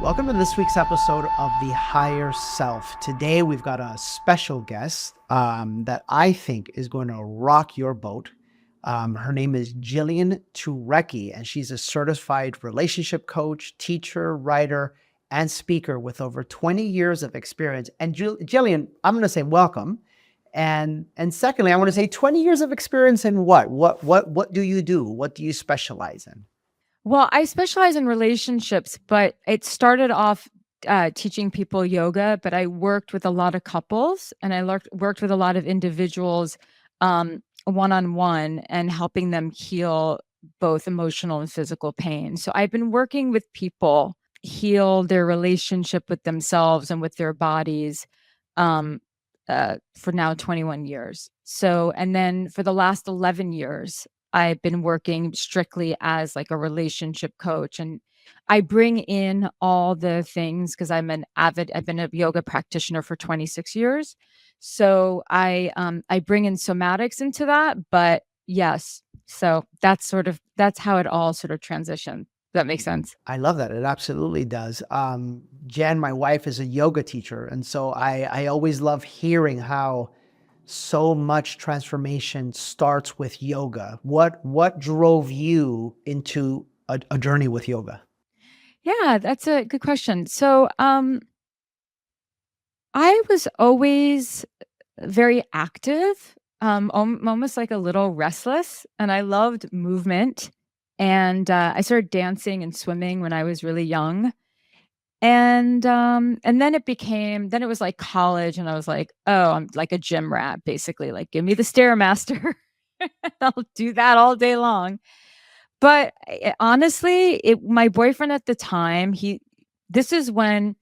Welcome to this week's episode of The Higher Self. Today we've got a special guest that I think is going to rock your boat. Her name is Jillian Turecki, and she's a certified relationship coach, teacher, writer, and speaker with over 20 years of experience. And Jillian, I'm going to say welcome. And secondly, I want to say 20 years of experience in what? What do you do? What do you specialize in? Well, I specialize in relationships, but it started off teaching people yoga, but I worked with a lot of couples and I worked with a lot of individuals one-on-one and helping them heal both emotional and physical pain. So I've been working with people heal their relationship with themselves and with their bodies um, for now 21 years. So, and then for the last 11 years, I've been working strictly as like a relationship coach. And I bring in all the things because I've been a yoga practitioner for 26 years. So I bring in somatics into that. But yes, so that's how it all sort of transitioned. Does that make sense? I love that. It absolutely does. Jen, my wife, is a yoga teacher. And so I always love hearing how so much transformation starts with yoga. What drove you into a journey with yoga? Yeah, that's a good question. So I was always very active, almost like a little restless, and I loved movement. And I started dancing and swimming when I was really young. And then it was like college, and I was like, oh, I'm like a gym rat, basically. Like, give me the Stairmaster. I'll do that all day long. But honestly, my boyfriend at the time, this is when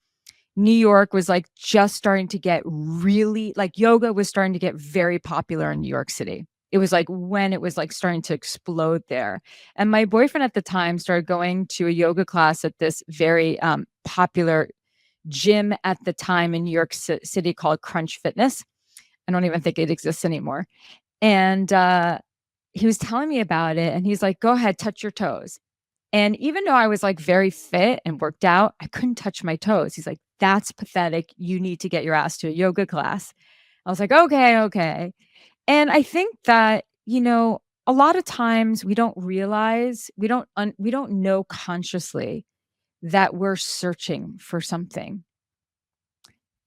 New York was like just starting to get really like yoga was starting to get very popular in New York City. It was like when it was like starting to explode there. And my boyfriend at the time started going to a yoga class at this very popular gym at the time in New York City called Crunch Fitness. I don't even think it exists anymore. And he was telling me about it and he's like, go ahead, touch your toes. And even though I was like very fit and worked out, I couldn't touch my toes. He's like, that's pathetic. You need to get your ass to a yoga class. I was like, okay, okay. And I think that, a lot of times we don't realize, we don't know consciously that we're searching for something,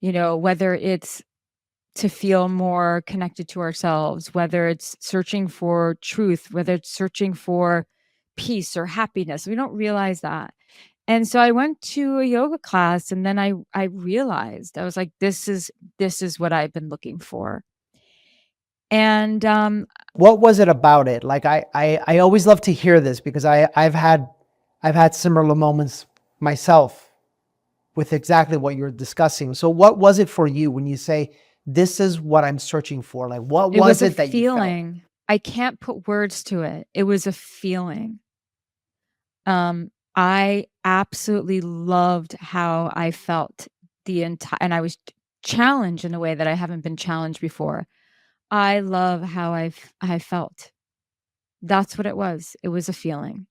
whether it's to feel more connected to ourselves, whether it's searching for truth, whether it's searching for peace or happiness. We don't realize that. And so I went to a yoga class and then I realized I was like, this is what I've been looking for. And What was it about it? Like I always love to hear this because I've had similar moments myself with exactly what you're discussing. So what was it for you when you say this is what I'm searching for? Like what it was was a it that you felt? feeling. I can't put words to it. It was a feeling. I absolutely loved how I felt and I was challenged in a way that I haven't been challenged before. I love how I felt. That's what it was. It was a feeling.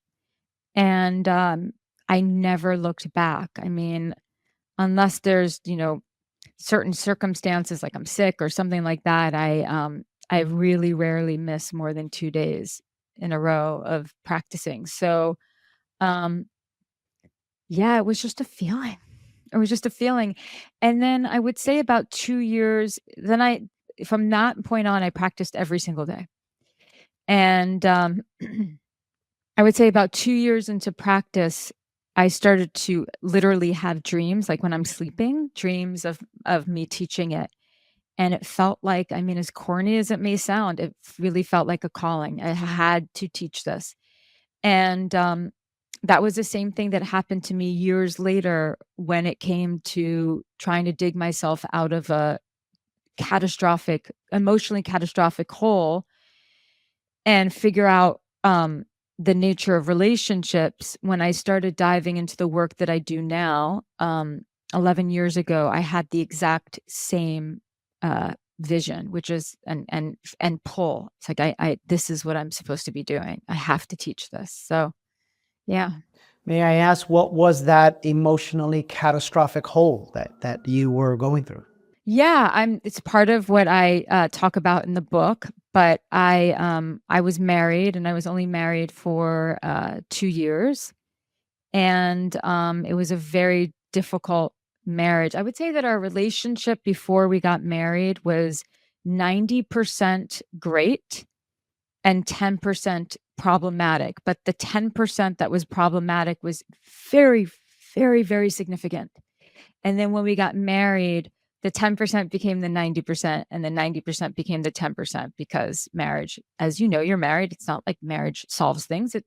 And I never looked back. I mean, unless there's, certain circumstances like I'm sick or something like that, I really rarely miss more than 2 days in a row of practicing. So, um yeah, it was just a feeling. It was just a feeling. And then I would say about 2 years, from that point on, I practiced every single day. And, I would say about 2 years into practice, I started to literally have dreams, like when I'm sleeping, dreams of me teaching it. And it felt like, I mean, as corny as it may sound, it really felt like a calling. I had to teach this. And, that was the same thing that happened to me years later when it came to trying to dig myself out of a emotionally catastrophic hole and figure out the nature of relationships. When I started diving into the work that I do now, 11 years ago, I had the exact same vision, which is and pull. It's like I this is what I'm supposed to be doing. I have to teach this. So yeah. May I ask, what was that emotionally catastrophic hole that you were going through? Yeah, it's part of what I, talk about in the book, but I was married, and I was only married for, 2 years, and, it was a very difficult marriage. I would say that our relationship before we got married was 90% great and 10% problematic, but the 10% that was problematic was very, very, very significant. And then when we got married, the 10% became the 90% and the 90% became the 10% because marriage, as you know, you're married. It's not like marriage solves things. It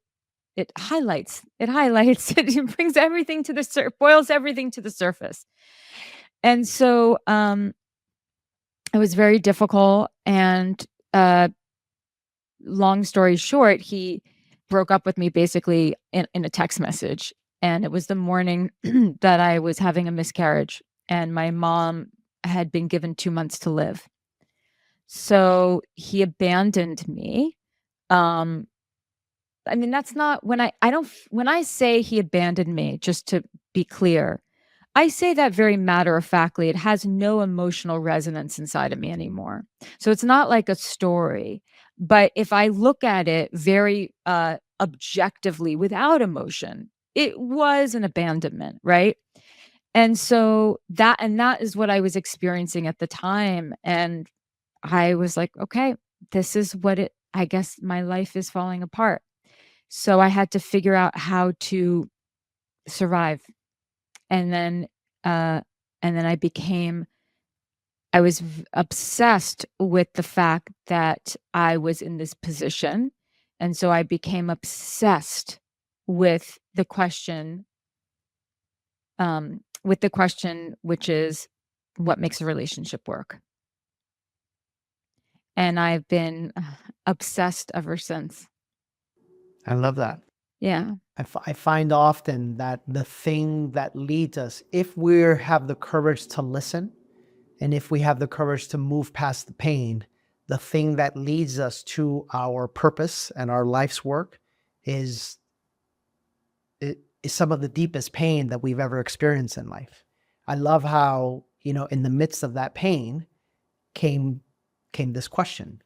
highlights it brings everything to the boils everything to the surface. And so it was very difficult, and uh long story short, he broke up with me basically in a text message. And it was the morning that I was having a miscarriage, and my mom had been given 2 months to live. So he abandoned me. Um, I mean, that's not I don't, when I say he abandoned me, just to be clear, I say that very matter of factly. It has no emotional resonance inside of me anymore. So it's not like a story. But if I look at it very objectively without emotion, it was an abandonment, right? And so that is what I was experiencing at the time. And I was like, okay, this is what I guess my life is falling apart. So I had to figure out how to survive. And then uh and then I was obsessed with the fact that I was in this position. And so I became obsessed with the question, which is, what makes a relationship work? And I've been obsessed ever since. I love that. Yeah. I find often that the thing that leads us, if we have the courage to listen and if we have the courage to move past the pain, the thing that leads us to our purpose and our life's work is, is some of the deepest pain that we've ever experienced in life. I love how, in the midst of that pain came this question.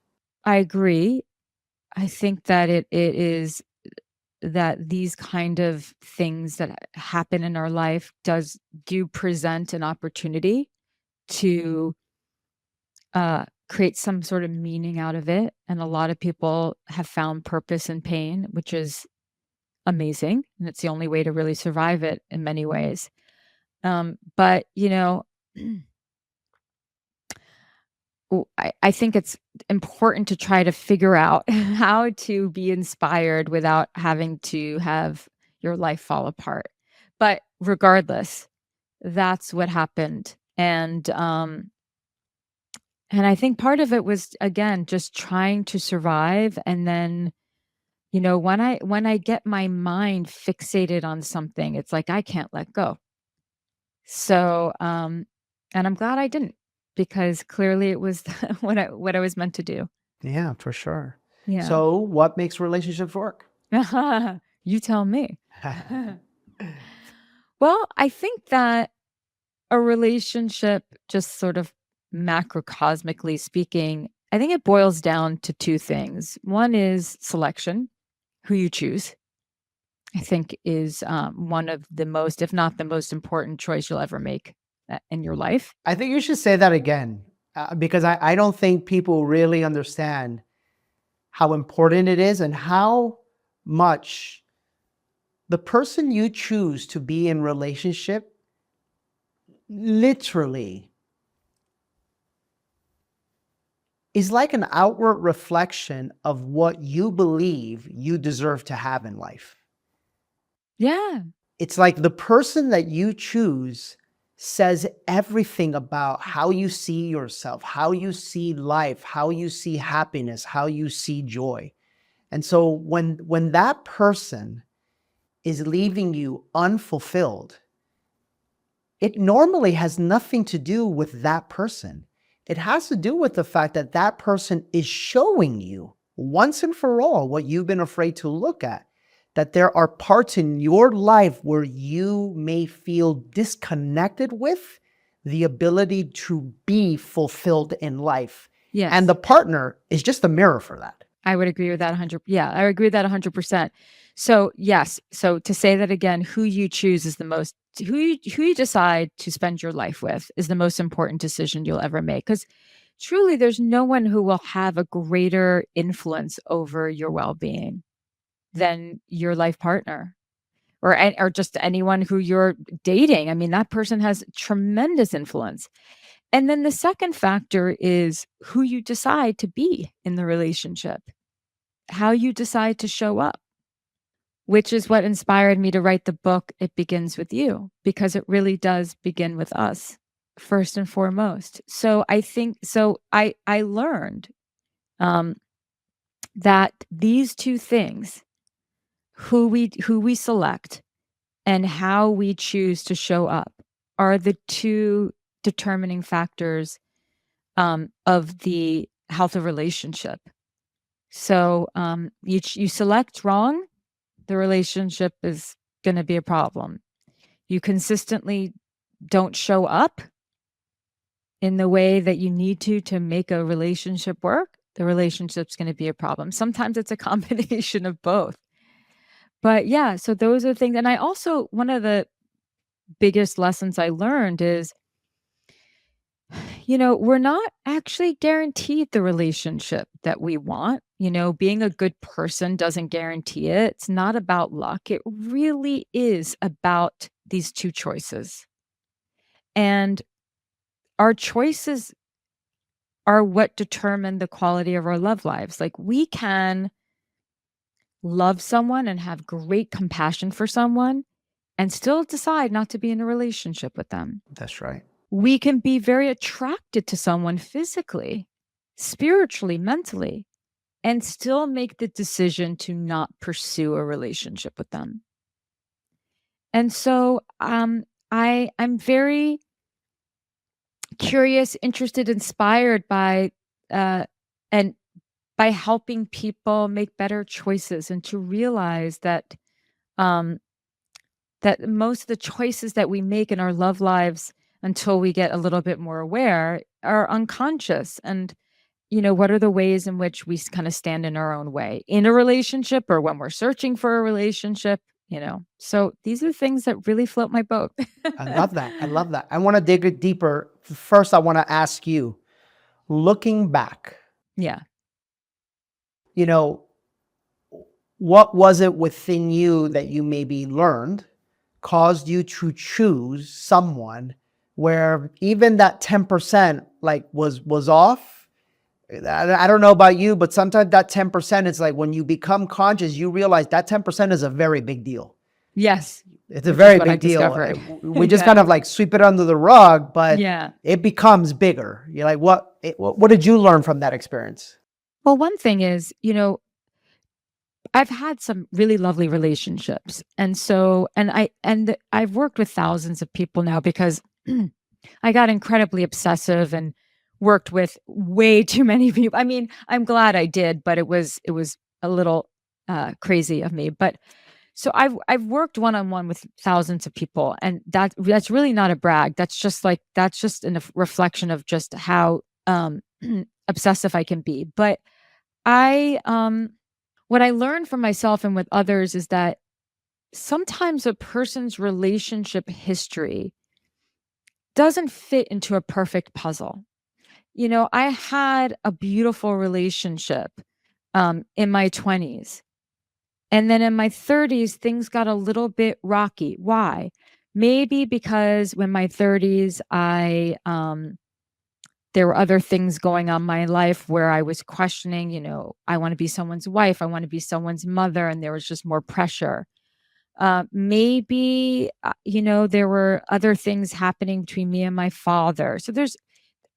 I agree. I think that it is that these kind of things that happen in our life do present an opportunity to create some sort of meaning out of it. And a lot of people have found purpose in pain, which is amazing. And it's the only way to really survive it in many ways. But, I think it's important to try to figure out how to be inspired without having to have your life fall apart. But regardless, that's what happened. And I think part of it was, again, just trying to survive. And then, when I get my mind fixated on something, it's like I can't let go. So, and I'm glad I didn't, because clearly it was what I was meant to do. Yeah, for sure. Yeah. So, what makes relationships work? You tell me. Well, I think that a relationship, just sort of macrocosmically speaking, I think it boils down to two things. One is selection, who you choose. I think is one of the most, if not the most important choice you'll ever make in your life. I think you should say that again, because I don't think people really understand how important it is and how much the person you choose to be in relationship literally is like an outward reflection of what you believe you deserve to have in life. Yeah. It's like the person that you choose says everything about how you see yourself, how you see life, how you see happiness, how you see joy. And so when that person is leaving you unfulfilled, it normally has nothing to do with that person. It has to do with the fact that that person is showing you once and for all what you've been afraid to look at, that there are parts in your life where you may feel disconnected with the ability to be fulfilled in life. Yes. And the partner is just a mirror for that. I would agree with that 100. Yeah, I agree with that 100%. So yes, so to say that again, who you choose is the most who you decide to spend your life with is the most important decision you'll ever make. Because truly, there's no one who will have a greater influence over your well-being than your life partner or just anyone who you're dating. I mean, that person has tremendous influence. And then the second factor is who you decide to be in the relationship, how you decide to show up, which is what inspired me to write the book, It Begins With You, because it really does begin with us first and foremost. So I learned that these two things, who we select and how we choose to show up, are the two determining factors of the health of relationship. So you select wrong, the relationship is going to be a problem. You consistently don't show up in the way that you need to make a relationship work, the relationship's going to be a problem. Sometimes it's a combination of both. But yeah, so those are things. And I also, one of the biggest lessons I learned is, we're not actually guaranteed the relationship that we want. Being a good person doesn't guarantee it. It's not about luck. It really is about these two choices. And our choices are what determine the quality of our love lives. Like, we can love someone and have great compassion for someone and still decide not to be in a relationship with them. That's right. We can be very attracted to someone physically, spiritually, mentally, and still make the decision to not pursue a relationship with them. And so I'm very curious, interested, inspired by and by helping people make better choices and to realize that that most of the choices that we make in our love lives until we get a little bit more aware are unconscious. And what are the ways in which we kind of stand in our own way in a relationship or when we're searching for a relationship. So these are things that really float my boat. I love that. I love that. I want to dig it deeper. First, I want to ask you, looking back, Yeah. what was it within you that you maybe learned caused you to choose someone where even that 10% was off? I don't know about you, but sometimes that 10% is like when you become conscious, you realize that 10% is a very big deal. Yes. It's a very big deal. We just kind of like sweep it under the rug, but it becomes bigger. You're like, what did you learn from that experience? Well, one thing is, I've had some really lovely relationships. And so, I've worked with thousands of people now because I got incredibly obsessive and worked with way too many people. I mean, I'm glad I did, but it was a little crazy of me. But so I've worked one-on-one with thousands of people, and that's really not a brag. That's just a reflection of just how obsessive I can be. But I what I learned from myself and with others is that sometimes a person's relationship history doesn't fit into a perfect puzzle. I had a beautiful relationship in my 20s. And then in my 30s, things got a little bit rocky. Why? Maybe because when my 30s, there were other things going on in my life where I was questioning, I want to be someone's wife, I want to be someone's mother, and there was just more pressure. Maybe, there were other things happening between me and my father. So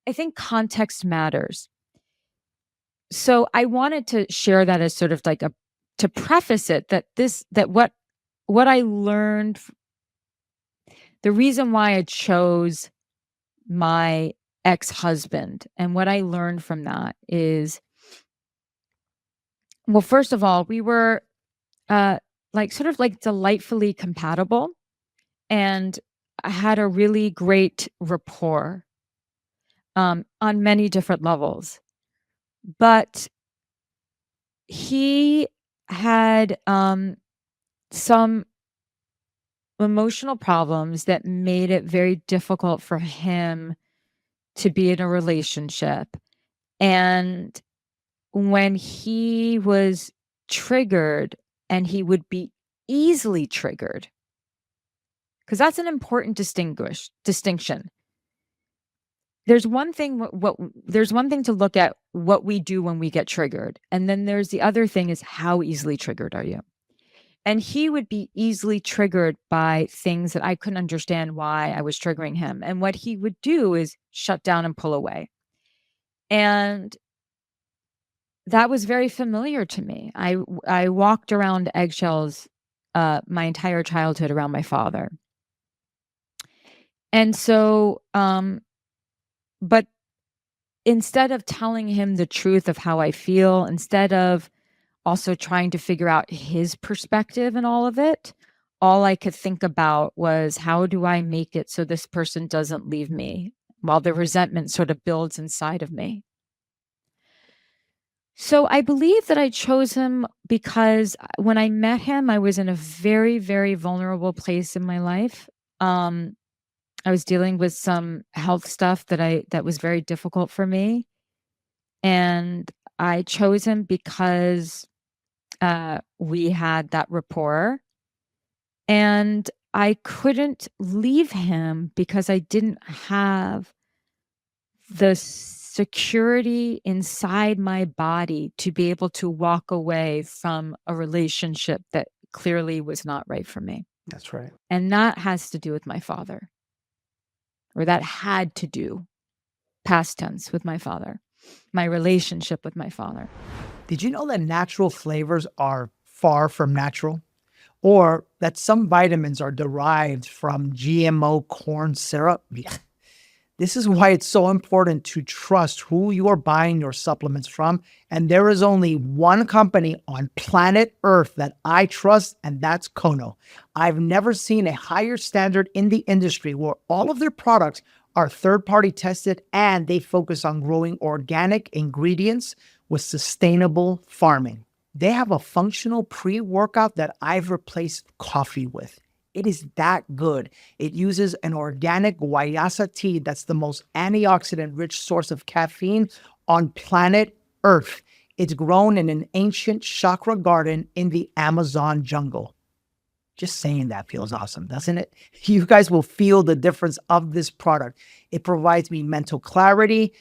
I think context matters. So I wanted to share that as sort of like to preface it that what I learned, the reason why I chose my ex-husband and what I learned from that is, well, first of all, we were like sort of like delightfully compatible, and I had a really great rapport on many different levels. But he had some emotional problems that made it very difficult for him to be in a relationship. And when he was triggered, and he would be easily triggered, because that's an important distinction. There's one thing there's one thing to look at what we do when we get triggered, and then there's the other thing is how easily triggered are you? And he would be easily triggered by things that I couldn't understand why I was triggering him. And what he would do is shut down and pull away. And that was very familiar to me. I walked around eggshells my entire childhood around my father. And so but instead of telling him the truth of how I feel, instead of also trying to figure out his perspective in all of it, all I could think about was, how do I make it so this person doesn't leave me, while the resentment sort of builds inside of me? So I believe that I chose him because when I met him, I was in a very, very vulnerable place in my life. I was dealing with some health stuff that was very difficult for me. And I chose him because we had that rapport. And I couldn't leave him because I didn't have the security inside my body to be able to walk away from a relationship that clearly was not right for me. That's right. And that has to do with my father, or that had to do, past tense, with my father, my relationship with my father. Did you know that natural flavors are far from natural? Or that some vitamins are derived from GMO corn syrup? This is why it's so important to trust who you are buying your supplements from. And there is only one company on planet Earth that I trust, and that's Kono. I've never seen a higher standard in the industry where all of their products are third-party tested and they focus on growing organic ingredients with sustainable farming. They have a functional pre-workout that I've replaced coffee with. It is that good. It uses an organic guayasa tea that's the most antioxidant-rich source of caffeine on planet Earth. It's grown in an ancient chakra garden in the Amazon jungle. Just saying that feels awesome, doesn't it? You guys will feel the difference of this product. It provides me mental clarity,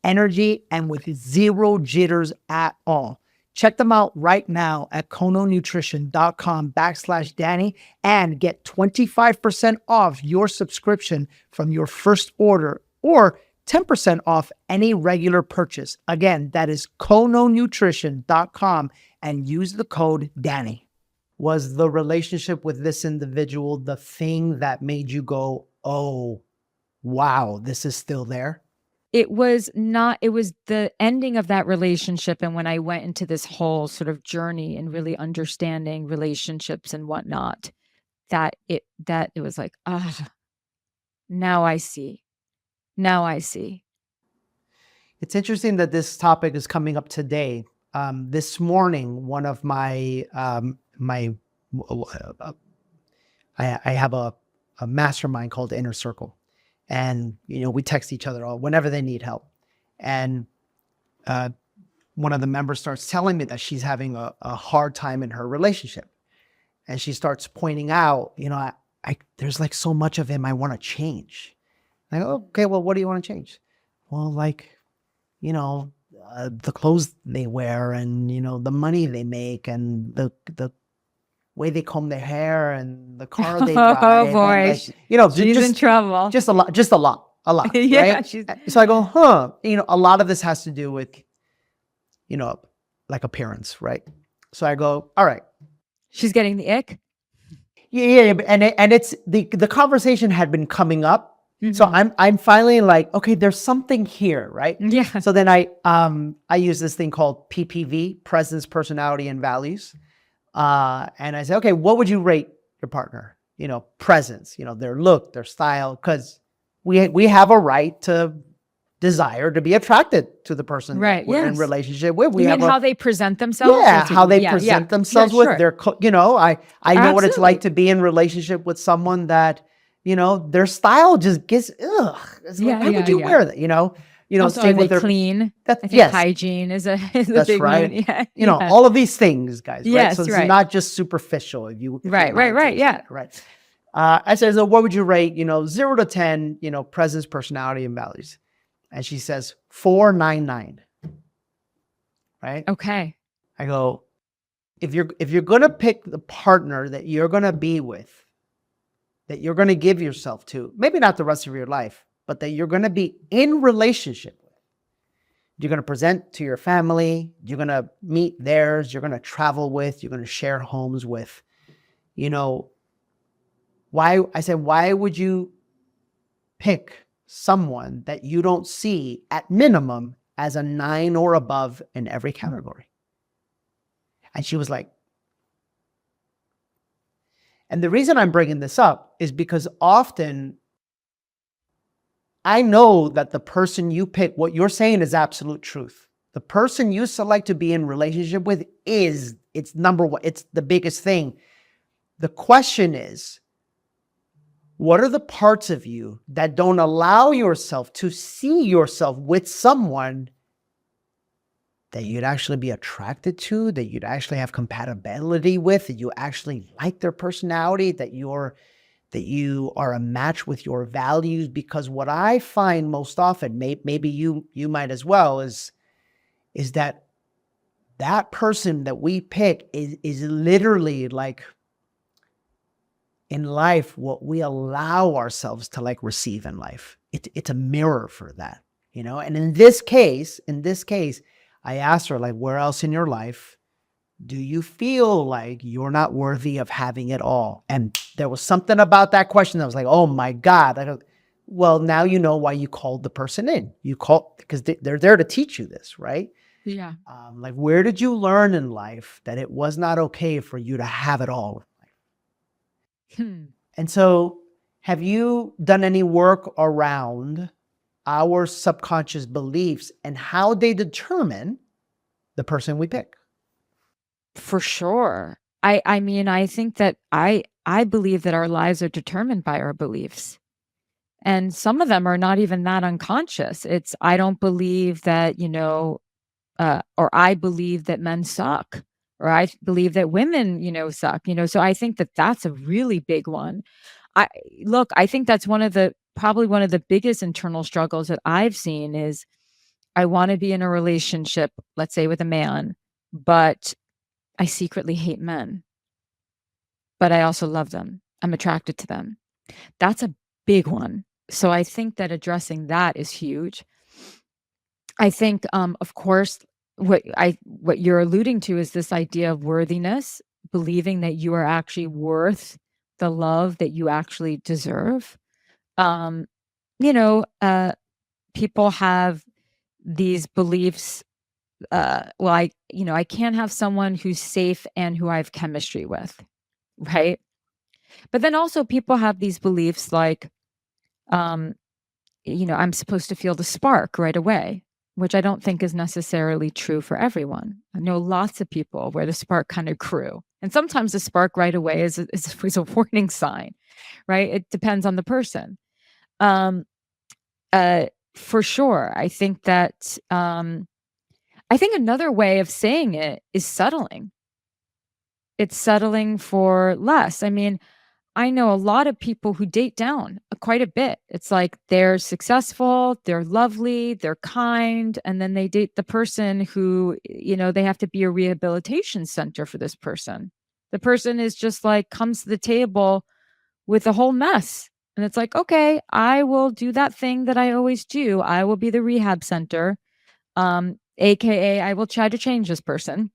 energy, and with zero jitters at all. Check them out right now at kononutrition.com/Danny and get 25% off your subscription from your first order, or 10% off any regular purchase. Again, that is kononutrition.com, and use the code Danny. Was the relationship with this individual the thing that made you go, oh, wow, this is still there? It was not, it was the ending of that relationship. And when I went into this whole sort of journey and really understanding relationships and whatnot, that it was like, now I see. Now I see. It's interesting that this topic is coming up today. This morning, one of my, I have a mastermind called Inner Circle. And, we text each other all whenever they need help. And one of the members starts telling me that she's having a hard time in her relationship. And she starts pointing out, there's like so much of him I want to change. I go, okay, well, what do you want to change? Well, like, the clothes they wear, and, the money they make, and the way they comb their hair, and the car they drive. Oh boy, she's in trouble. Just a lot, Yeah, right? So I go, a lot of this has to do with, like appearance, right? So I go, all right. She's getting the ick. Yeah, and it's the conversation had been coming up, so I'm finally like, okay, there's something here, right? Yeah. So then I use this thing called PPV, presence, personality, and values. And I said, okay, what would you rate your partner? Presence, their look, their style, because we have a right to desire to be attracted to the person that Right. we're in Yes. relationship with. We You mean have how a they present themselves? yeah, That's what how you, they yeah, yeah, present yeah, themselves with sure. their, I know what it's like Absolutely. to be in relationship with someone that, their style just gets, ugh. It's like, Yeah, why would yeah, you yeah. wear that? Also, are Same they with their, clean? that, I think yes, hygiene is a that's big one. right. Yeah, yeah. All of these things, guys, right? So Yes, this is right. not just superficial if you're Right, not right, right. intentional, Yeah. right? I said, so what would you rate, 0 to 10, presence, personality, and values? And she says 4.99, right? Okay. I go, if you're gonna pick the partner that you're gonna be with, that you're gonna give yourself to, maybe not the rest of your life, but that you're gonna be in relationship with, you're gonna present to your family, you're gonna meet theirs, you're gonna travel with, you're gonna share homes with, you know, why would you pick someone that you don't see at minimum as a 9 or above in every category? And she was like, and the reason I'm bringing this up is because often I know that the person you pick, what you're saying is absolute truth. The person you select to be in relationship with it's number one. It's the biggest thing. The question is, what are the parts of you that don't allow yourself to see yourself with someone that you'd actually be attracted to, that you'd actually have compatibility with, that you actually like their personality, that you are a match with your values? Because what I find most often, maybe you might as well, is that person that we pick is literally like in life what we allow ourselves to like receive in life. It's a mirror for that, And in this case, I asked her, like, where else in your life do you feel like you're not worthy of having it all? And there was something about that question that was like, oh my God. I go, well, now you know why you called the person in. You call because they're there to teach you this, right? Yeah. Like, where did you learn in life that it was not okay for you to have it all? Hmm. And so, have you done any work around our subconscious beliefs and how they determine the person we pick? For sure. I mean, I think that I believe that our lives are determined by our beliefs. And some of them are not even that unconscious. It's I don't believe that, or I believe that men suck, or I believe that women, suck, So I think that that's a really big one. I look, I think that's probably one of the biggest internal struggles that I've seen is I want to be in a relationship, let's say with a man, but I secretly hate men, but I also love them. I'm attracted to them. That's a big one. So I think that addressing that is huge. I think, of course, what you're alluding to is this idea of worthiness, believing that you are actually worth the love that you actually deserve. Um, you know, uh, People have these beliefs. Well, I can't have someone who's safe and who I have chemistry with, right? But then also people have these beliefs like, um, I'm supposed to feel the spark right away, which I don't think is necessarily true for everyone. I know lots of people where the spark kind of grew. And sometimes the spark right away is a warning sign, right? It depends on the person. Um, uh, for sure. I think another way of saying it is settling. It's settling for less. I mean, I know a lot of people who date down quite a bit. It's like they're successful, they're lovely, they're kind, and then they date the person who, they have to be a rehabilitation center for this person. The person is just like comes to the table with a whole mess. And it's like, okay, I will do that thing that I always do. I will be the rehab center. AKA I will try to change this person.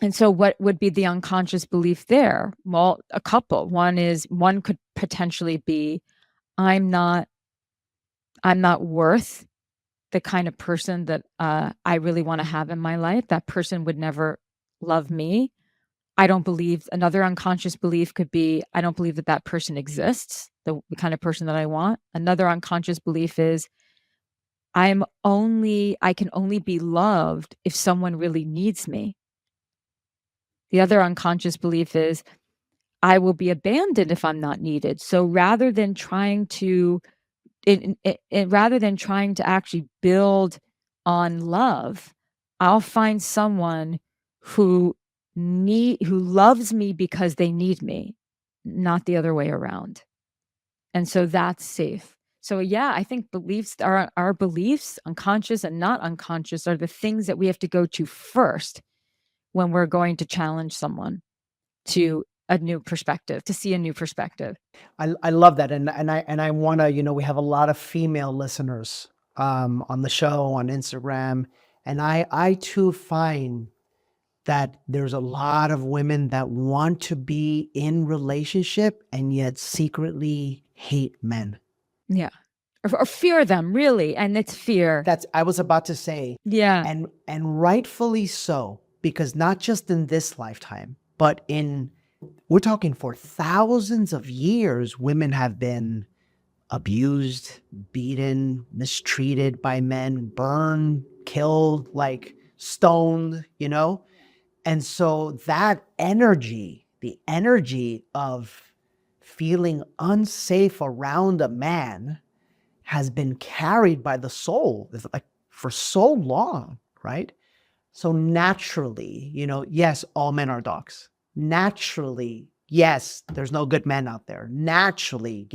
And so what would be the unconscious belief there? Well, a couple. One could potentially be I'm not I'm not worth the kind of person that I really want to have in my life. That person would never love me. I don't believe. Another unconscious belief could be, I don't believe that that person exists, the kind of person that I want. Another unconscious belief is, I can only be loved if someone really needs me. The other unconscious belief is, I will be abandoned if I'm not needed. So rather than trying to actually build on love, I'll find someone who who loves me because they need me, not the other way around. And so that's safe. So yeah, I think beliefs are our beliefs, unconscious and not unconscious, are the things that we have to go to first when we're going to challenge someone to a new perspective, to see a new perspective. I love that, and I want to, we have a lot of female listeners on the show, on Instagram, and I too find that there's a lot of women that want to be in relationship and yet secretly hate men. Yeah. Or fear them, really. And it's fear. That's I was about to say. Yeah. And rightfully so, because not just in this lifetime, but we're talking for thousands of years, women have been abused, beaten, mistreated by men, burned, killed, like stoned, And so that energy, the energy of feeling unsafe around a man, has been carried by the soul like for so long, right? So naturally, yes, all men are dogs. Naturally, yes, there's no good men out there. Naturally,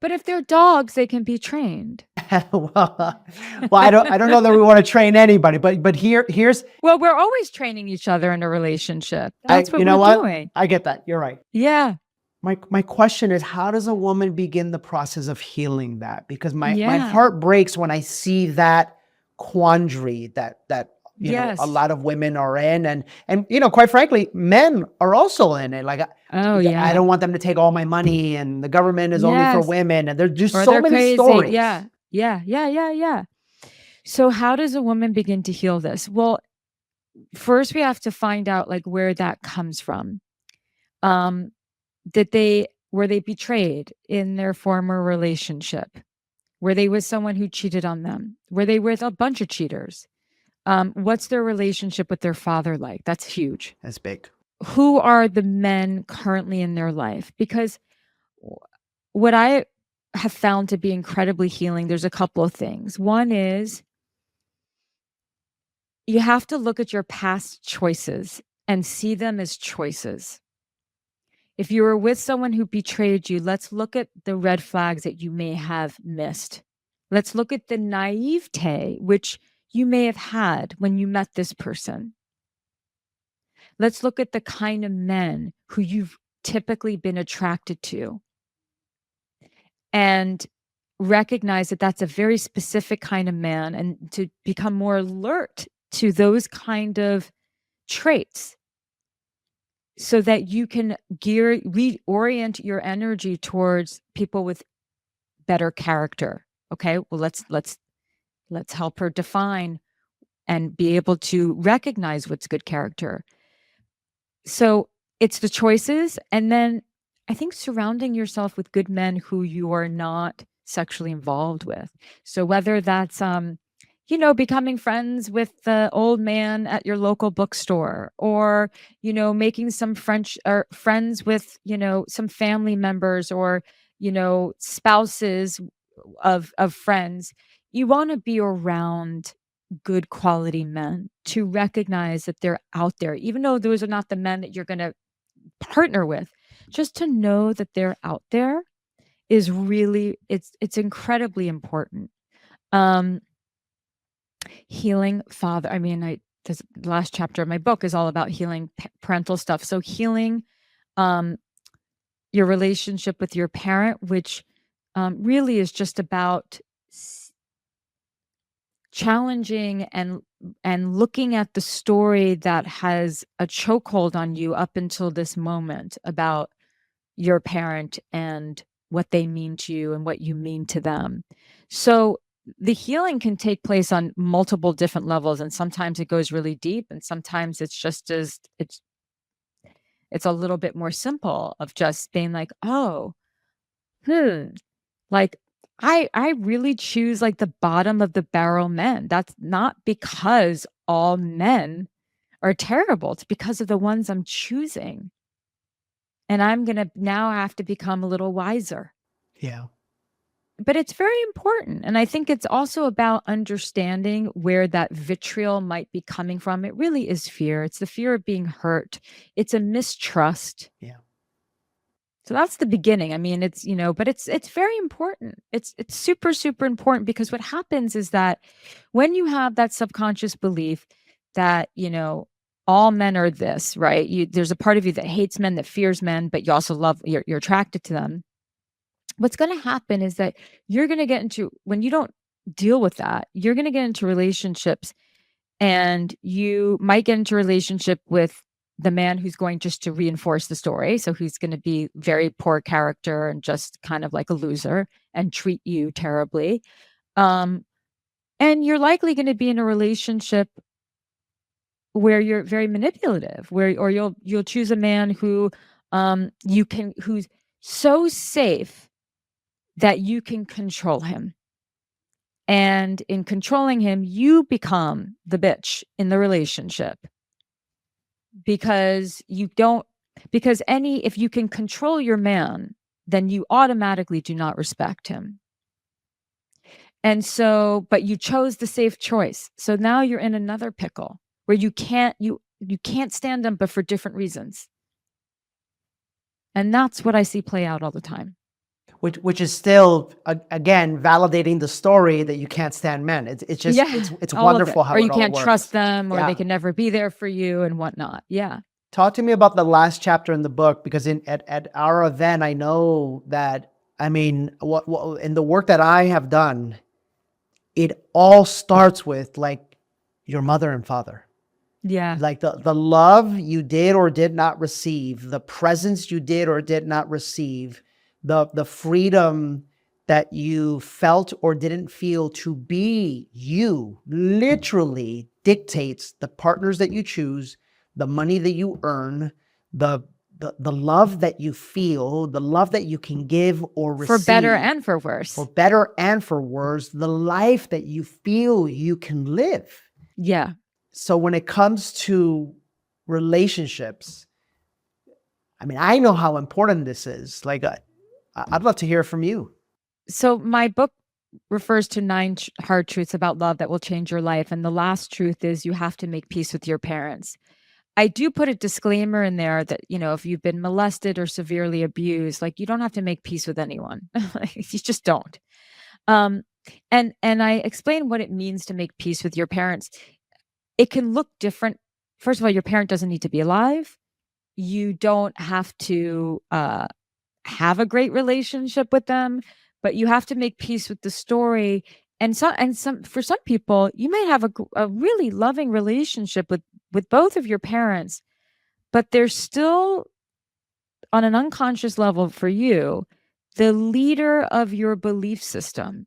But if they're dogs, they can be trained. well, I don't know that we want to train anybody, but here's Well, we're always training each other in a relationship. That's what we're doing. I get that. You're right. Yeah. My question is, how does a woman begin the process of healing that? Because my Yeah. heart breaks when I see that quandary that Yes. a lot of women are in, and quite frankly, men are also in it. Like, Oh yeah. I don't want them to take all my money, and the government is only for Yes. women, and there's just Or so they're many crazy. stories. Yeah. So how does a woman begin to heal this? Well, first we have to find out like where that comes from. Were they betrayed in their former relationship? Were they with someone who cheated on them? Were they with a bunch of cheaters? What's their relationship with their father like? That's huge. That's big. Who are the men currently in their life? Because what I have found to be incredibly healing, there's a couple of things. One is, you have to look at your past choices and see them as choices. If you were with someone who betrayed you, let's look at the red flags that you may have missed. Let's look at the naivete which you may have had when you met this person. Let's look at the kind of men who you've typically been attracted to and recognize that that's a very specific kind of man, and to become more alert to those kind of traits so that you can reorient your energy towards people with better character. Okay, well, let's help her define and be able to recognize what's good character. So it's the choices, and then I think surrounding yourself with good men who you are not sexually involved with. So whether that's becoming friends with the old man at your local bookstore, or making some friends with some family members, or spouses of friends. You want to be around good quality men to recognize that they're out there, even though those are not the men that you're going to partner with. Just to know that they're out there is really, it's incredibly important. Healing father. I mean, the last chapter of my book is all about healing parental stuff. So healing your relationship with your parent, which really is just about challenging and looking at the story that has a chokehold on you up until this moment about your parent and what they mean to you and what you mean to them. So the healing can take place on multiple different levels, and sometimes it goes really deep, and sometimes it's just It's a little bit more simple of just being like, oh, like I really choose like the bottom of the barrel men. That's not because all men are terrible. It's because of the ones I'm choosing. And I'm going to now have to become a little wiser. Yeah. But it's very important. And I think it's also about understanding where that vitriol might be coming from. It really is fear. It's the fear of being hurt. It's a mistrust. Yeah. So that's the beginning. I mean, it's, but it's very important. It's super, super important, because what happens is that when you have that subconscious belief that, all men are this, right? There's a part of you that hates men, that fears men, but you also you're attracted to them. What's going to happen is that you're going to get into, when you don't deal with that, you're going to get into relationships, and you might get into a relationship with the man who's going just to reinforce the story. So who's going to be very poor character and just kind of like a loser and treat you terribly. Um, and you're likely going to be in a relationship where you're very manipulative, or you'll choose a man who who's so safe that you can control him. And in controlling him, you become the bitch in the relationship, because if you can control your man, then you automatically do not respect him. And so, but you chose the safe choice. So now you're in another pickle where you can't stand them, but for different reasons. And that's what I see play out all the time. Which is still again validating the story that you can't stand men. It's just it's wonderful how or it you all can't works. trust them, or Yeah. they can never be there for you and whatnot. Yeah. Talk to me about the last chapter in the book, because at our event, I know that, I mean, what in the work that I have done, it all starts with like your mother and father. Yeah. Like the love you did or did not receive, the presence you did or did not receive, the freedom that you felt or didn't feel to be you literally dictates the partners that you choose, the money that you earn, the love that you feel, the love that you can give or receive. For better and for worse. For better and for worse, the life that you feel you can live. Yeah. So when it comes to relationships, I mean, I know how important this is. Like, I'd love to hear from you. So my book refers to 9 hard truths about love that will change your life. And the last truth is you have to make peace with your parents. I do put a disclaimer in there that, if you've been molested or severely abused, like, you don't have to make peace with anyone. You just don't. And I explain what it means to make peace with your parents. It can look different. First of all, your parent doesn't need to be alive. You don't have to have a great relationship with them, but you have to make peace with the story. And for some people, you might have a really loving relationship with both of your parents, but they're still, on an unconscious level for you, the leader of your belief system.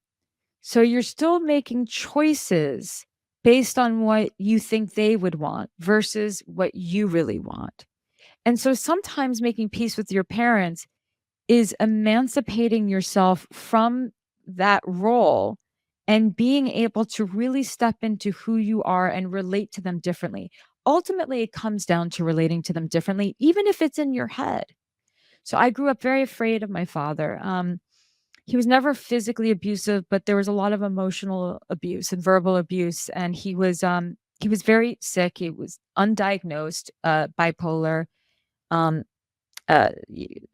So you're still making choices based on what you think they would want versus what you really want. And so sometimes making peace with your parents is emancipating yourself from that role and being able to really step into who you are and relate to them differently. Ultimately, it comes down to relating to them differently, even if it's in your head. So I grew up very afraid of my father. He was never physically abusive, but there was a lot of emotional abuse and verbal abuse. And he was very sick. He was undiagnosed, bipolar. Um,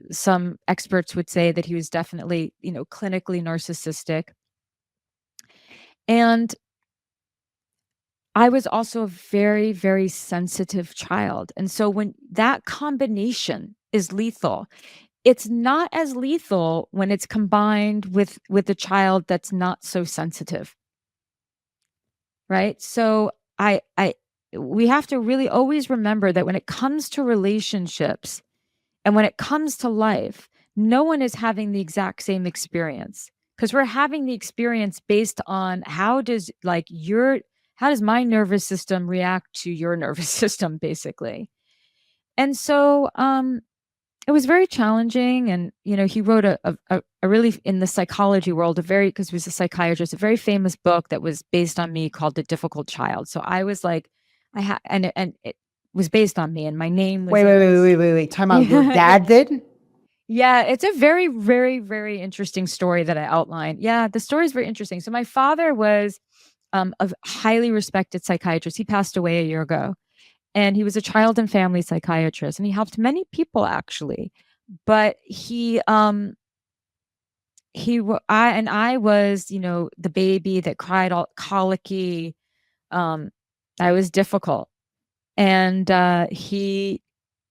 some experts would say that he was definitely, clinically narcissistic. And I was also a very, very sensitive child. And so when that combination is lethal, it's not as lethal when it's combined with a child that's not so sensitive. Right? So we have to really always remember that when it comes to relationships and when it comes to life, no one is having the exact same experience, because we're having the experience based on how does my nervous system react to your nervous system, basically. And so, it was very challenging. And, he wrote a really, in the psychology world, because he was a psychiatrist, a very famous book that was based on me called The Difficult Child. So I was like, and it was based on me, and my name was Wait, in wait, wait, this. wait, wait, wait. Time out. Your Yeah, yeah. dad did? Yeah, it's a very, very, very interesting story that I outlined. Yeah, the story is very interesting. So my father was a highly respected psychiatrist. He passed away a year ago, and he was a child and family psychiatrist, and he helped many people actually. But I was, the baby that cried, all colicky. I was difficult. And he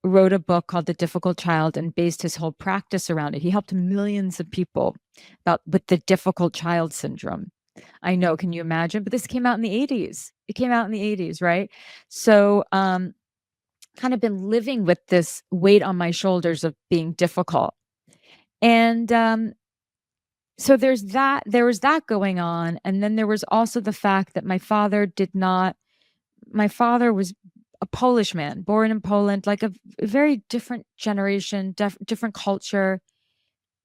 wrote a book called The Difficult Child and based his whole practice around it. He helped millions of people with the difficult child syndrome. I know, can you imagine? But this came out in the 80s. It came out in the 80s, right? So, kind of been living with this weight on my shoulders of being difficult. And so there was that going on. And then there was also the fact that my father was a Polish man, born in Poland, like a very different generation, different culture.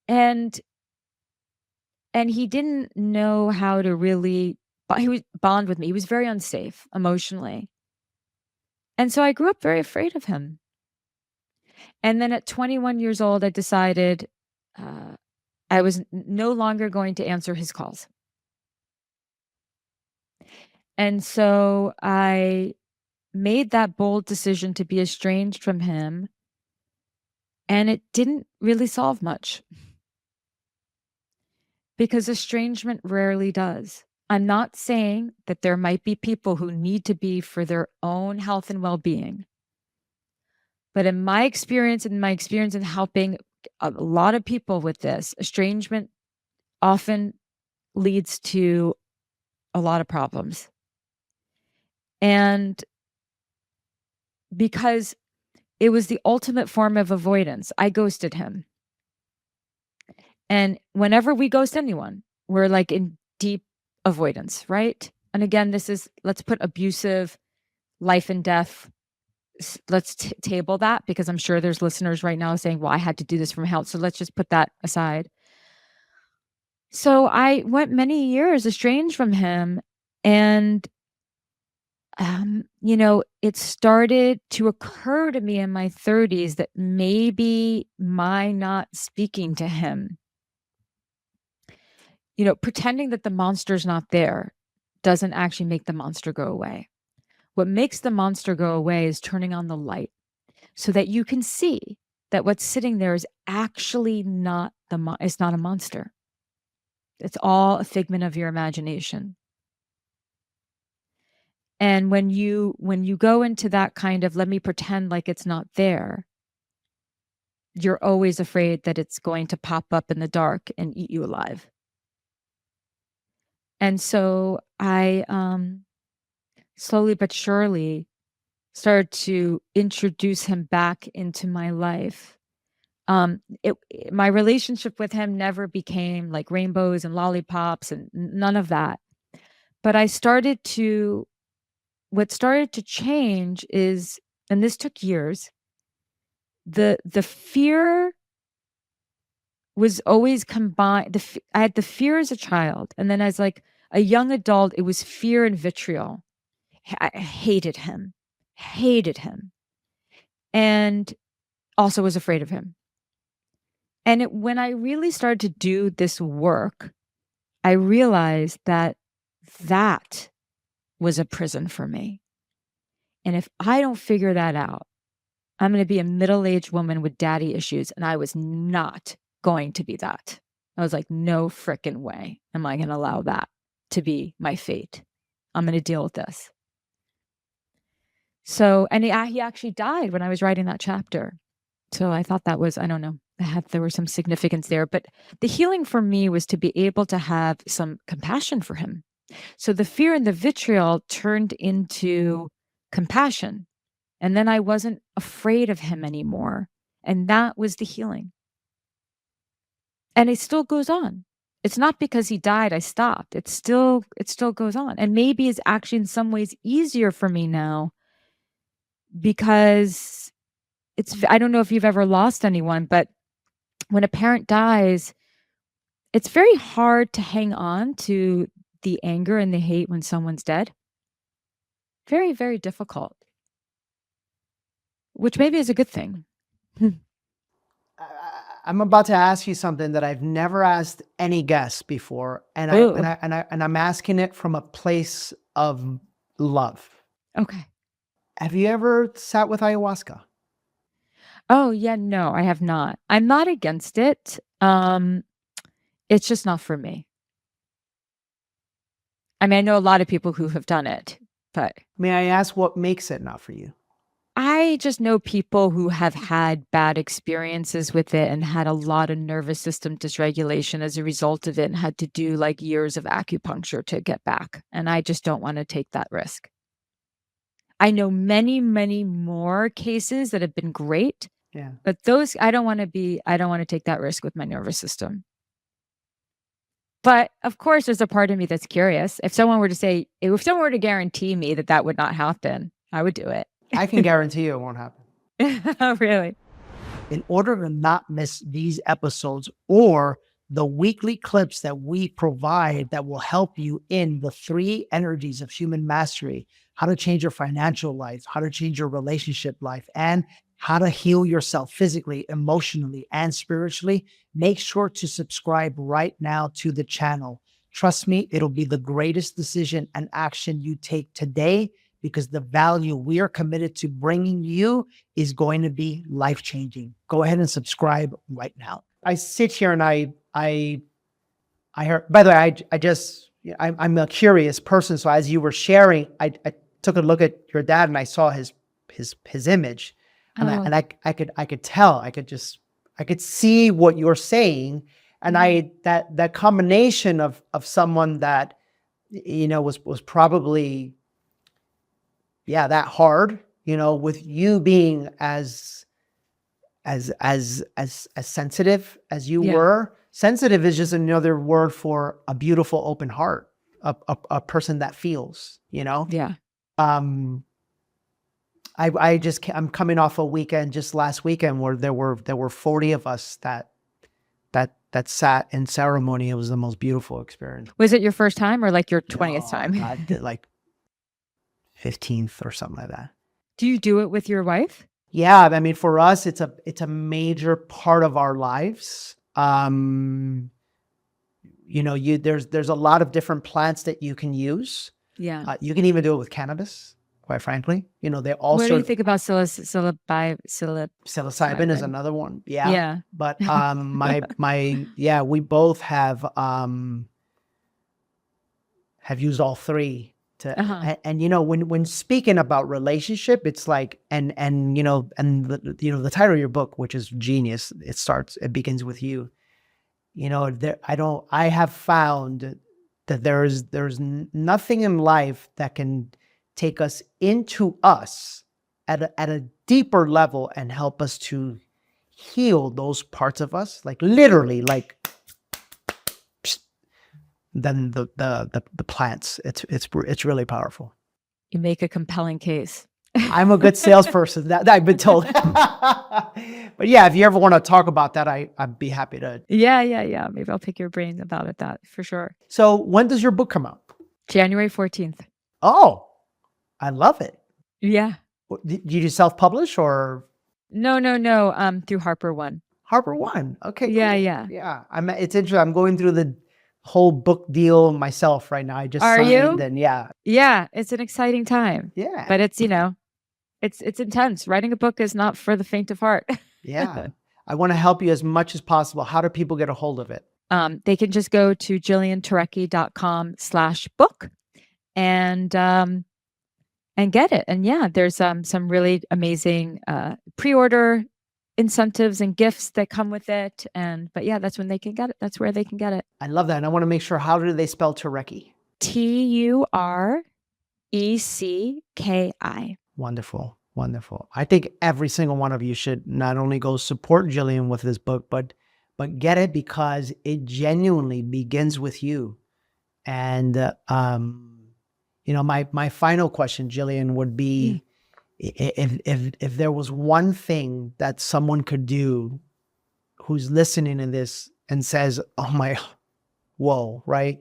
And he didn't know how to really he would bond with me. He was very unsafe emotionally. And so I grew up very afraid of him. And then at 21 years old, I decided uh, I was no longer going to answer his calls. And so I made that bold decision to be estranged from him. And it didn't really solve much because estrangement rarely does. I'm not saying that there might be people who need to be for their own health and well being. But in my experience, in helping a lot of people with this, estrangement often leads to a lot of problems. And because it was the ultimate form of avoidance, I ghosted him. And whenever we ghost anyone, we're like in deep avoidance, right? And again, let's put abusive, life and death. Let's table that, because I'm sure there's listeners right now saying, well, I had to do this from health. So let's just put that aside. So I went many years estranged from him. And, it started to occur to me in my 30s that maybe my not speaking to him, pretending that the monster's not there doesn't actually make the monster go away. What makes the monster go away is turning on the light so that you can see that what's sitting there is actually not it's not a monster. It's all a figment of your imagination. And when you go into that kind of, let me pretend like it's not there, you're always afraid that it's going to pop up in the dark and eat you alive. And so I slowly but surely started to introduce him back into my life. My relationship with him never became like rainbows and lollipops and none of that. But what started to change is, and this took years, the fear was always combined. I had the fear as a child, and then as like a young adult, it was fear and vitriol. I hated him, and also was afraid of him. And when I really started to do this work, I realized that that was a prison for me. And if I don't figure that out, I'm going to be a middle-aged woman with daddy issues. And I was not going to be that. I was like, no frickin' way am I going to allow that to be my fate. I'm going to deal with this. So, and he actually died when I was writing that chapter. So I thought that was, I don't know, there was some significance there. But the healing for me was to be able to have some compassion for him. So the fear and the vitriol turned into compassion. And then I wasn't afraid of him anymore. And that was the healing. And it still goes on. It's not because he died, I stopped. It still goes on. And maybe it's actually in some ways easier for me now because I don't know if you've ever lost anyone, but when a parent dies, it's very hard to hang on to the anger and the hate when someone's dead. Very, very difficult, which maybe is a good thing. I'm about to ask you something that I've never asked any guest before, and Ooh. I'm asking it from a place of love. Okay. Have you ever sat with ayahuasca? Oh, yeah, no, I have not. I'm not against it. It's just not for me. I mean, I know a lot of people who have done it, but May I ask what makes it not for you? I just know people who have had bad experiences with it and had a lot of nervous system dysregulation as a result of it and had to do like years of acupuncture to get back. And I just don't want to take that risk. I know many, many more cases that have been great, Yeah. but those I don't want to take that risk with my nervous system. But of course, there's a part of me that's curious. If someone were to guarantee me that that would not happen, I would do it. I can guarantee you it won't happen. Oh, really? In order to not miss these episodes or the weekly clips that we provide that will help you in the 3 energies of human mastery, how to change your financial life, how to change your relationship life, and how to heal yourself physically, emotionally, and spiritually, make sure to subscribe right now to the channel. Trust me, it'll be the greatest decision and action you take today, because the value we are committed to bringing you is going to be life-changing. Go ahead and subscribe right now. I sit here and I heard, by the way, I'm a curious person. So as you were sharing, I took a look at your dad and I saw his image, and I could tell, I could see what you're saying. And that combination of someone that, was probably, that hard, with you being as sensitive as you were. Sensitive is just another word for a beautiful open heart, a person that feels, Yeah. I'm coming off a weekend just last weekend where there were 40 of us that sat in ceremony. It was the most beautiful experience. Was it your first time or like your 20th time? I did like 15th or something like that. Do you do it with your wife? Yeah, I mean, for us, it's a major part of our lives. There's a lot of different plants that you can use. Yeah. You can even do it with cannabis, quite frankly. They also. What do you think about psilocybin Psilocybin is another one. Yeah. Yeah. But we both have used all 3. When speaking about relationship, it's like, the title of your book, which is genius, it begins with you. I have found that there's nothing in life that can take us into us at a deeper level and help us to heal those parts of us, like literally, like, than the plants. It's really powerful. You make a compelling case. I'm a good salesperson, that I've been told. But yeah, if you ever want to talk about that, I'd be happy to. Yeah. Maybe I'll pick your brain about that for sure. So when does your book come out? January 14th. Oh, I love it. Yeah. Do you self-publish or? No. Through Harper One. Harper One. Okay. Yeah, cool. yeah. It's interesting. I'm going through the whole book deal myself right now. I just Are signed, you? and yeah. Yeah, it's an exciting time. Yeah. But it's, it's intense. Writing a book is not for the faint of heart. Yeah. I want to help you as much as possible. How do people get a hold of it? They can just go to jillianturecki.com/book and get it. And yeah, there's some really amazing pre-order incentives and gifts that come with it. But yeah, that's when they can get it. That's where they can get it. I love that. And I want to make sure, how do they spell Turecki? Turecki. Wonderful. I think every single one of you should not only go support Jillian with this book, but get it, because it genuinely begins with you. And, my final question, Jillian, would be, If there was one thing that someone could do who's listening to this and says, "Oh my, whoa," right?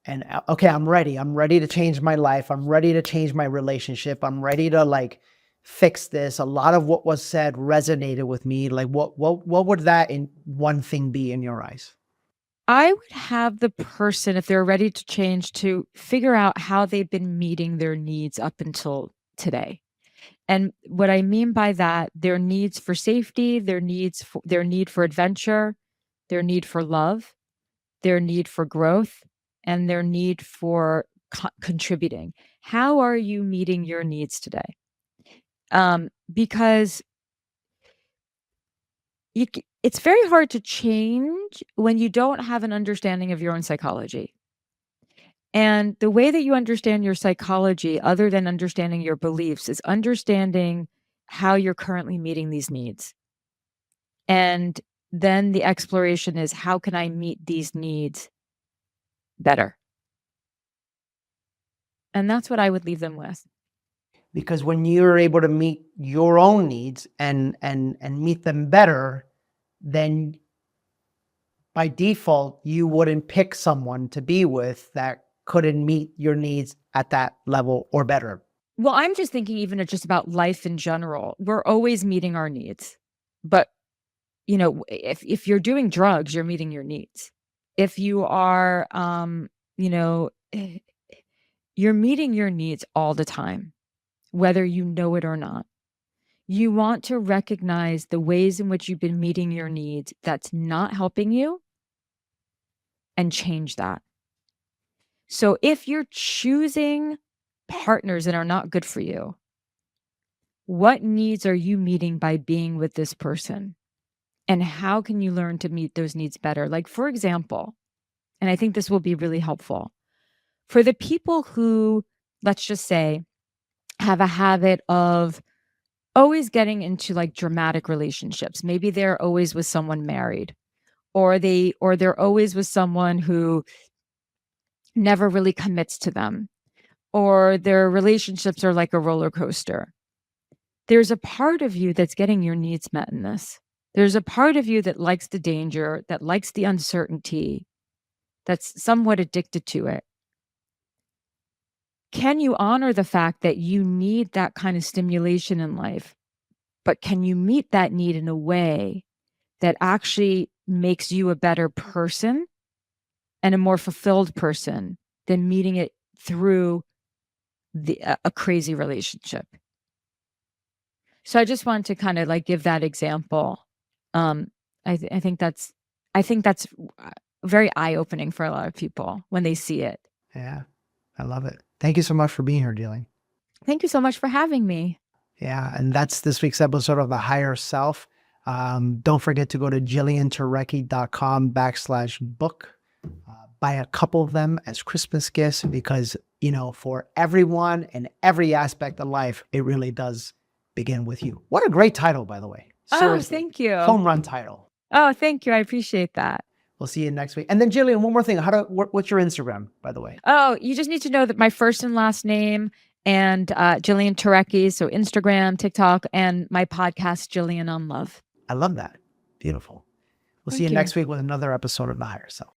And okay, I'm ready. I'm ready to change my life. I'm ready to change my relationship. I'm ready to like fix this. A lot of what was said resonated with me. Like what would that in one thing be in your eyes? I would have the person, if they're ready to change, to figure out how they've been meeting their needs up until today. And what I mean by that, their needs for safety, their need for adventure, their need for love, their need for growth, and their need for contributing. How are you meeting your needs today? Because it's very hard to change when you don't have an understanding of your own psychology. And the way that you understand your psychology, other than understanding your beliefs, is understanding how you're currently meeting these needs. And then the exploration is, how can I meet these needs better? And that's what I would leave them with. Because when you're able to meet your own needs and meet them better, then by default you wouldn't pick someone to be with that couldn't meet your needs at that level or better. Well, I'm just thinking even just about life in general. We're always meeting our needs. But, if you're doing drugs, you're meeting your needs. If you are, you know, you're meeting your needs all the time, whether you know it or not. You want to recognize the ways in which you've been meeting your needs that's not helping you and change that. So if you're choosing partners that are not good for you, what needs are you meeting by being with this person? And how can you learn to meet those needs better? Like, for example, and I think this will be really helpful for the people who, let's just say, have a habit of always getting into like dramatic relationships. Maybe they're always with someone married, or they're always with someone who never really commits to them, or their relationships are like a roller coaster. There's a part of you that's getting your needs met in this. There's a part of you that likes the danger, that likes the uncertainty, that's somewhat addicted to it. Can you honor the fact that you need that kind of stimulation in life? But can you meet that need in a way that actually makes you a better person and a more fulfilled person than meeting it through a crazy relationship? So I just wanted to kind of like give that example. Um, I think that's very eye opening for a lot of people when they see it. Yeah, I love it. Thank you so much for being here, Jillian. Thank you so much for having me. Yeah, and that's this week's episode of The Higher Self. Don't forget to go to jillianturecki.com/book. Buy a couple of them as Christmas gifts because, for everyone and every aspect of life, it really does begin with you. What a great title, by the way. Seriously. Oh, thank you. Home run title. Oh, thank you. I appreciate that. We'll see you next week. And then Jillian, one more thing. What's your Instagram, by the way? Oh, you just need to know that my first and last name and Jillian Turecki, so Instagram, TikTok, and my podcast, Jillian on Love. I love that. Beautiful. We'll see you next week with another episode of The Higher Self.